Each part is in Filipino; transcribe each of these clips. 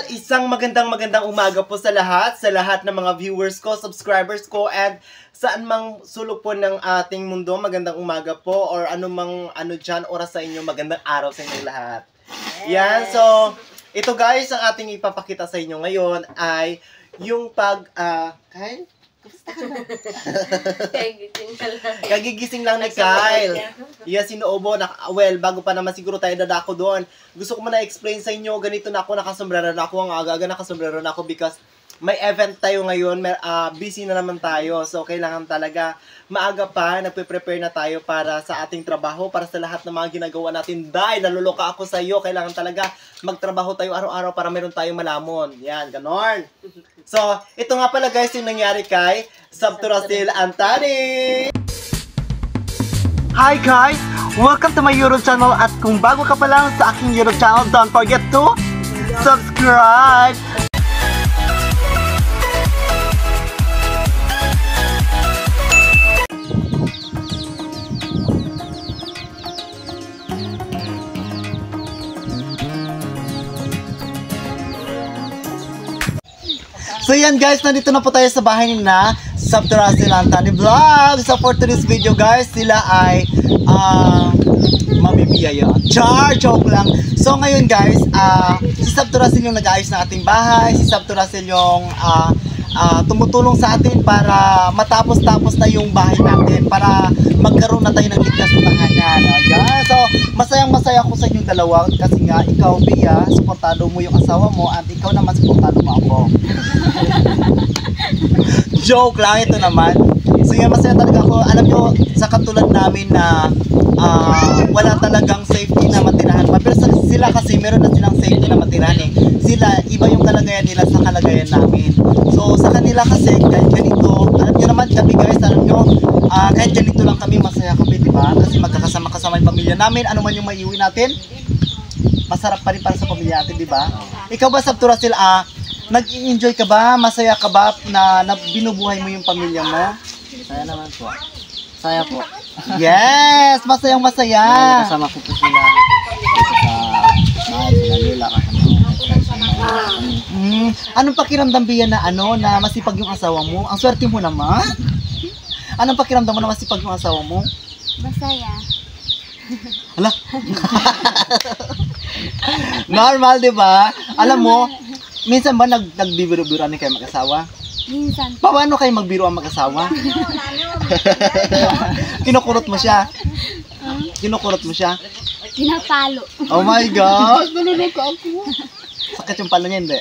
Isang magandang umaga po sa lahat ng mga viewers ko, subscribers ko, and saan mang sulok po ng ating mundo, magandang umaga po, or anumang dyan, oras sa inyo, magandang araw sa inyong lahat. Yan, so, ito guys, ang ating ipapakita sa inyo ngayon ay yung Kyle? Kamusta ka na? Kagigising lang ni Kyle. Yes, sinuobo. Well, bago pa naman siguro tayo dadako doon. Gusto ko muna explain sa inyo, ganito na ako, nakasombrero na ako, ang aga-aga nakasombrero na ako because may event tayo ngayon, busy na naman tayo. So, kailangan talaga maaga pa, nagpe-prepare na tayo para sa ating trabaho, para sa lahat ng mga ginagawa natin. Dahil naluloka ako sa iyo, kailangan talaga magtrabaho tayo araw-araw para meron tayong malamon. Yan, ganon. So, ito nga pala guys yung nangyari kay Sabturasil Antani. Hi guys! Welcome to my YouTube channel, at kung bago ka pa lang sa aking YouTube channel, don't forget to subscribe! So yan guys, nandito na po tayo sa bahay ni na Sabturasil Antani Vlog. So for today's video guys, sila ay mamibiyaya. Joke lang. So ngayon guys, si Sabturasil yung nag-aayos ng ating bahay. Si Sabturasil yung tumutulong sa atin para matapos-tapos na yung bahay natin, para magkaroon na tayo ng ligtas na tahanan. Ayan. So masayang-masaya ako sa inyong dalawa kasi nga ikaw, Bia, suportado mo yung asawa mo at ikaw naman suportado mo ako. Joke lang, ito naman. So yan, masaya talaga ako. Alam nyo, sa katulad namin na wala talagang safety na matirahan pa. Pero sila kasi meron na silang safety na matirahan eh. Sila, iba yung kalagayan nila sa kalagayan namin. So sa kanila kasi, kahit ganito, alam nyo naman kami guys, alam nyo, kahit ganito lang kami, masaya kami, diba? Kasi magkakasama-kasama yung pamilya namin. Ano man yung maiuwi natin, masarap pa rin para sa pamilya natin, diba? Ikaw ba, Sabturasil, nag-enjoy ka ba? Masaya ka ba na binubuhay mo yung pamilya mo? Saya naman po. Saya po. Yes! Masayang masaya! Kasama ko po sila sa mahal, sila Lila, Anong pakiramdam Bia na na masipag yung asawa mo? Ang swerte mo naman! Anong pakiramdam mo na masipag yung asawa mo? Masaya. Hala? Normal, diba? Alam mo, minsan ba nagbibiro-biro kayo mag-asawa? Minsan. Paano kayo magbiro ang mag-asawa? Kinukurot mo siya? Kinukurot mo siya? Pinapalo. Oh my God! Naluloko ako. Sakit yung palo niya, hindi?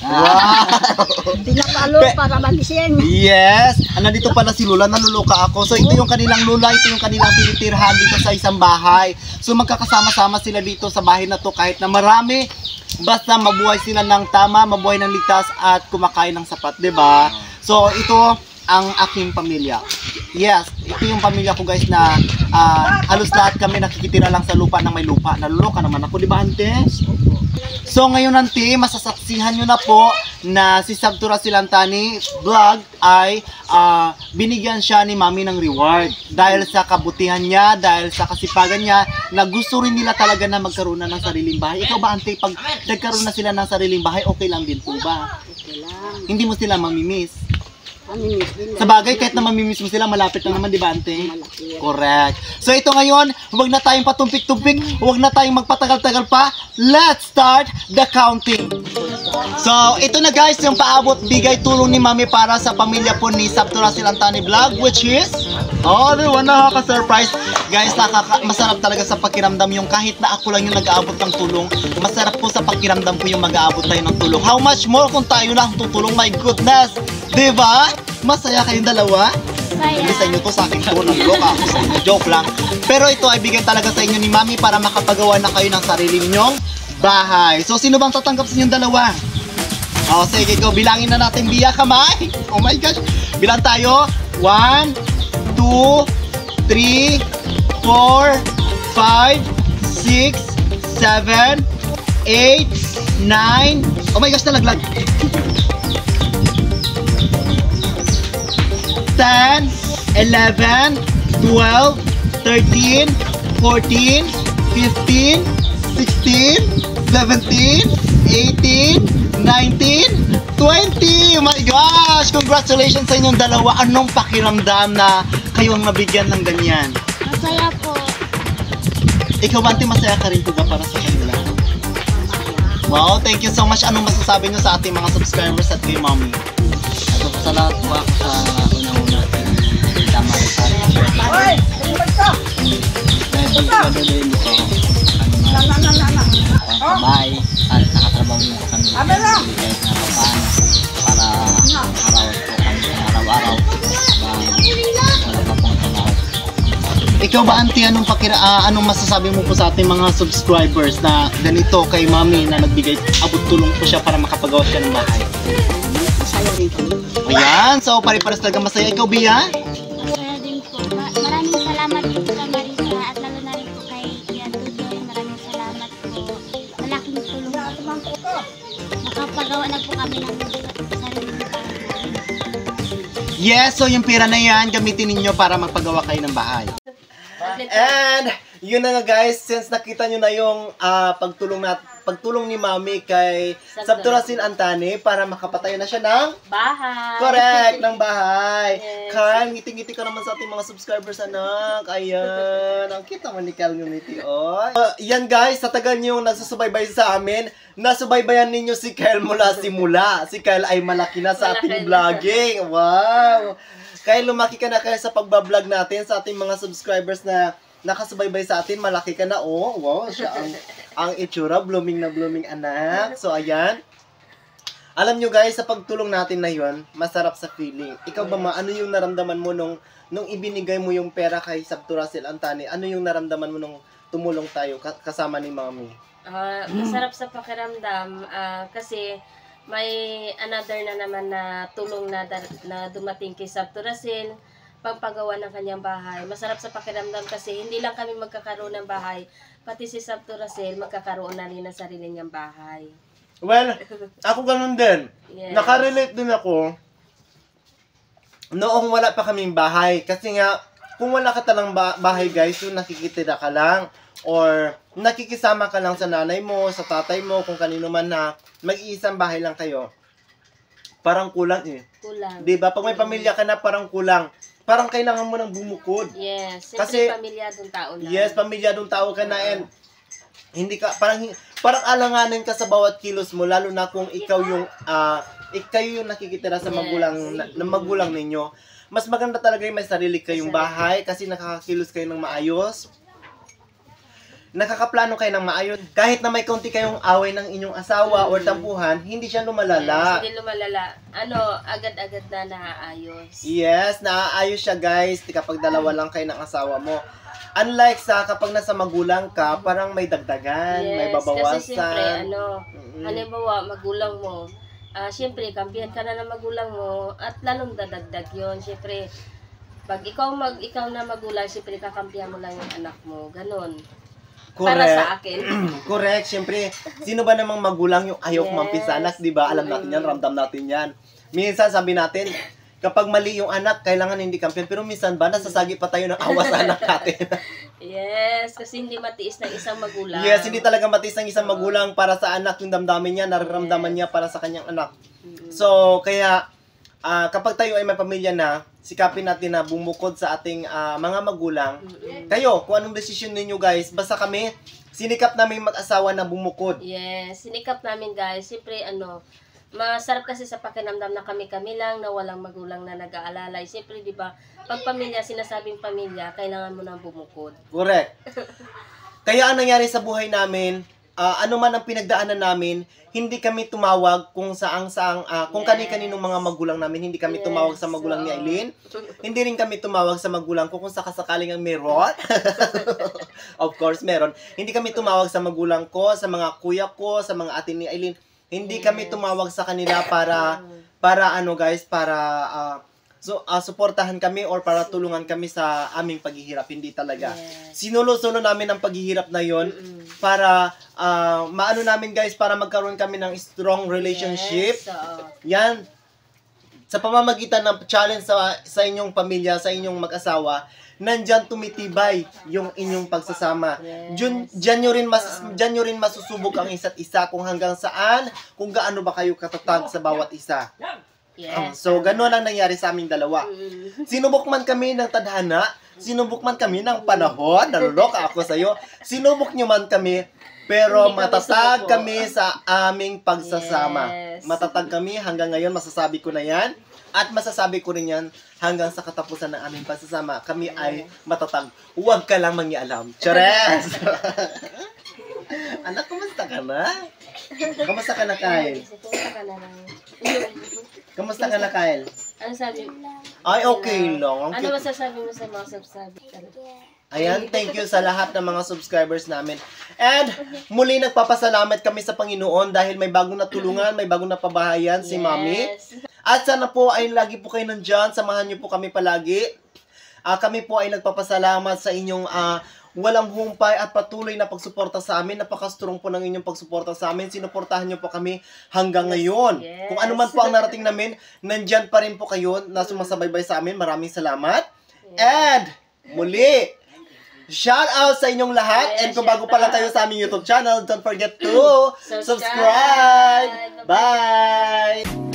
Wow! Pinapalo para magising. Yes! Nandito pala si Lula, naluloka ako. So ito yung kanilang Lula, ito yung kanilang tinitirhan dito sa isang bahay. So magkakasama-sama sila dito sa bahay na to kahit na marami. Basta mabuhay sila ng tama, mabuhay ng ligtas at kumakain ng sapat, 'di ba? So ito ang aking pamilya. Yes, ito yung pamilya ko guys na halos lahat kami nakikitira lang sa lupa ng may lupa. Naluloka naman ako, 'di ba, ante? So ngayon ante, masasaksihan nyo na po na si Sabturasil Antani Vlog ay binigyan siya ni Mami ng reward dahil sa kabutihan niya, dahil sa kasipagan niya, na gusto rin nila talaga na magkaroon na ng sariling bahay. Ikaw ba ante, pag nagkaroon na sila ng sariling bahay, okay lang din po ba? Okay lang. Hindi mo sila mamimiss? Mamimiss din. Sa bagay, kahit na mamimiss mo sila, malapit lang naman, di ba, ante? Malaki. Correct. So ito ngayon, huwag na tayong patumpik-tumpik, huwag na tayong magpatagal-tagal pa. Let's start the counting. So ito na guys, yung paabot bigay tulong ni Mami para sa pamilya po ni Sabturasil Antani Vlog, which is, nakaka-surprise. Guys, masarap talaga sa pakiramdam yung kahit na ako lang yung nag-aabot ng tulong. Masarap po sa pakiramdam po yung mag-aabot tayo ng tulong. How much more kung tayo lang tutulong, my goodness. Diba? Masaya kayong dalawa? Masaya. Hindi sa inyo to, sa akin po. Nagloka ako sa inyo. Joke lang. Pero ito ay bigyan talaga sa inyo ni Mami para makapagawa na kayo ng sarili ninyong bahay. So, sino bang tatanggap sa inyong dalawa? O, sige, go. Bilangin na natin, Bia, kamay. Oh my gosh. Bilang tayo. 1, 2, 3, 4, 5, 6, 7, 8, 9. Oh my gosh, nalaglag. 10, 11, 12, 13, 14, 15, 16, 17, 17, 18, 19, 20! Oh my gosh! Congratulations sa inyong dalawa. Anong pakiramdam na kayo ang nabigyan ng ganyan? Masaya po. Ikaw ba, Auntie, masaya ka rin po ba para sa kanila? Wow, thank you so much. Anong masasabi nyo sa ating mga subscribers at kay Mommy? Ito po sa lahat po ako sa una-una. Kita Marisol. Hoy! Tumag ka! Dahil din po pangkabay at nakatrabaho din po kami Abe na! kahit na paano para araw po kami araw-araw wala pa pong trabaho. Ikaw ba, Auntie, anong masasabi mo po sa ating mga subscribers na ganito kay Mommy na nagbigay abot tulong po siya para makapagawa siya ng bahay? Masaya rin kami. Ayan, so pare-pares talaga masaya. Ikaw, Bia? Masaya din po. Maraming salamat po sa Marisa at lalo na rin po kay Kuya Tutoy. Maraming salamat po. Malaking tulong po. Nakapagawa na po kami ng sariling bahay. Yes, so yung pera na yan, gamitin ninyo para magpagawa kayo ng bahay. And yun na nga guys, since nakita nyo na yung pagtulong ni Mami kay Sabturasin Antani para makapatayo na siya ng Bahay. correct, ng bahay. Yes. Carl, ngiti-ngiti ka naman sa ating mga subscribers, anak. Ayan, ang cute naman ni Carl yung ngiti, oh. Yan guys, sa tagal nyo nagsusubaybay sa amin, nasubaybayan ninyo si Carl mula simula. Si Carl ay malaki na sa ating vlogging. Wow! Kaya lumaki ka na kaya sa pagbablog natin sa ating mga subscribers na nakasubaybay sa atin, malaki ka na, oh. Wow, siya ang itsura, blooming na blooming, anak. So, ayan. Alam nyo guys, sa pagtulong natin na yun, masarap sa feeling. Ikaw ba, ano yung naramdaman mo nung ibinigay mo yung pera kay Sabturasil Antani? Ano yung naramdaman mo nung tumulong tayo kasama ni Mami? Masarap sa pakiramdam kasi may another na naman na tulong na dumating kay Sabturasil pagpagawa ng kanyang bahay. Masarap sa pakiramdam kasi hindi lang kami magkakaroon ng bahay, pati si Sabturasil magkakaroon na rin ng sarili niyang bahay. Well, ako ganun din. Yes. Nakarelate din ako noong wala pa kaming bahay. Kasi nga, kung wala ka talang bahay guys, yung nakikitira ka lang or nakikisama ka lang sa nanay mo, sa tatay mo, kung kanino man na mag-iisang bahay lang kayo, parang kulang eh. Kulang. Diba? Pag may pamilya ka na, parang kulang. Parang kailangan mo ng bumukod. Yes. Kasi- Siyempre pamilyadong tao lang. Yes, pamilyadong tao ka na and hindi ka parang alanganin ka sa bawat kilos mo lalo na kung ikaw yung nakikitira sa magulang ninyo. Mas maganda talaga yung may sarili kayong bahay kasi nakakakilos kayo ng maayos. Nakakaplano kayo ng maayos. Kahit na may konti kayong away ng inyong asawa or tampuhan, hindi siya lumalala. Yes, hindi lumalala. Agad-agad na naaayos. Yes, naaayos siya guys kapag dalawa lang kayo ng asawa mo. Unlike sa kapag nasa magulang ka, parang may dagdagan, may babawasan. Kasi siyempre, halimbawa, magulang mo, siyempre, kampihan ka na ng magulang mo, at lalong dadagdag yun. Siyempre, pag ikaw na magulang, siyempre, kakampihan mo lang yung anak mo. Ganon. Para sa akin. Correct. Siyempre, sino ba namang magulang yung ayaw kumampisa anak, di ba? Alam natin yan, ramdam natin yan. Minsan, sabi natin, kapag mali yung anak, kailangan hindi kampihan. Pero minsan ba, nasasagi pa tayo ng awa sa anak natin? Yes, kasi hindi matiis ng isang magulang. Yes, hindi talaga matiis ng isang magulang para sa anak yung damdamin niya, nararamdaman niya para sa kanyang anak. So, kaya, kapag tayo ay may pamilya na, sikapin natin na bumukod sa ating mga magulang. Kayo, kung anong desisyon ninyo guys, basta kami, sinikap namin mag-asawa na bumukod. Yes, sinikap namin guys. Siyempre, masarap kasi sa pakiramdam na kami-kami lang, na walang magulang na nag-aalalay. Siyempre, di ba, pag pamilya, sinasabing pamilya, kailangan mo nang bumukod. Correct. Kaya ang nangyari sa buhay namin, ano man ang pinagdaanan namin, hindi kami tumawag kung kung kani-kaninong mga magulang namin, hindi kami tumawag sa magulang ni Aileen. Hindi rin kami tumawag sa magulang ko kung sakasakaling ang meron. Of course, meron. Hindi kami tumawag sa magulang ko, sa mga kuya ko, sa mga ate ni Aileen. Hindi kami tumawag sa kanila para suportahan kami or para tulungan kami sa aming paghihirap. Hindi talaga. Sinulo-sulo namin ang paghihirap na yon para maano namin guys, para magkaroon kami ng strong relationship. Yes, Yan. Sa pamamagitan ng challenge sa inyong pamilya, sa inyong mag-asawa, nandyan tumitibay yung inyong pagsasama. Diyan nyo rin masusubok ang isa't isa kung hanggang saan, kung gaano ba kayo katatag sa bawat isa. Yes. So, gano'n ang nangyari sa aming dalawa. Sinubok man kami ng tadhana, sinubok man kami ng panahon, naluloka ako sa'yo, sinubok nyo man kami, pero Hindi kami matatag sumuko. kami sa aming pagsasama. Yes. Matatag kami hanggang ngayon, masasabi ko na yan. At masasabi ko rin yan hanggang sa katapusan ng aming pagsasama. Kami ay matatag. Huwag ka lang mangialam. Chares! Anak, kumusta ka na? Kumusta ka na, Kyle? Punta ka na lang. Kumusta ka na, Kyle? Ano sabi? Ay, okay lang. Ang Ano cute. masasabi mo sa mga subscribers? Ayan, thank you sa lahat ng mga subscribers namin. And muli nagpapasalamat kami sa Panginoon dahil may bagong natulungan, may bagong napabahayan si Mami. Yes. At sana po ay lagi po kayo nandyan, samahan niyo po kami palagi. Kami po ay nagpapasalamat sa inyong walang humpay at patuloy na pagsuporta sa amin. Napaka-strong po ng inyong pagsuporta sa amin. Sinuportahan niyo po kami hanggang ngayon. Yes. Kung ano man po ang narating namin, nandyan pa rin po kayo na sumasabaybay sa amin. Maraming salamat. And muli, shout out sa inyong lahat. Yes, And kung bago shout pa lang out. kayo sa aming YouTube channel, don't forget to subscribe. Bye!